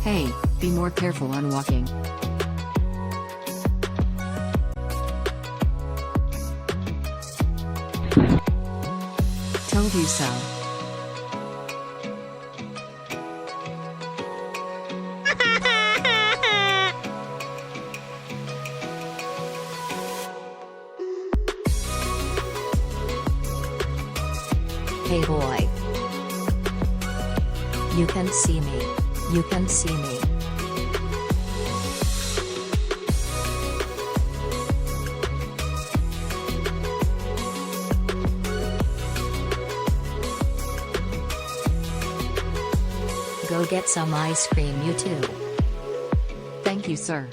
Hey, be more careful on walking. Told you so. Hey boy. You can see me. You can see me. Go get some ice cream, you too. Thank you, sir.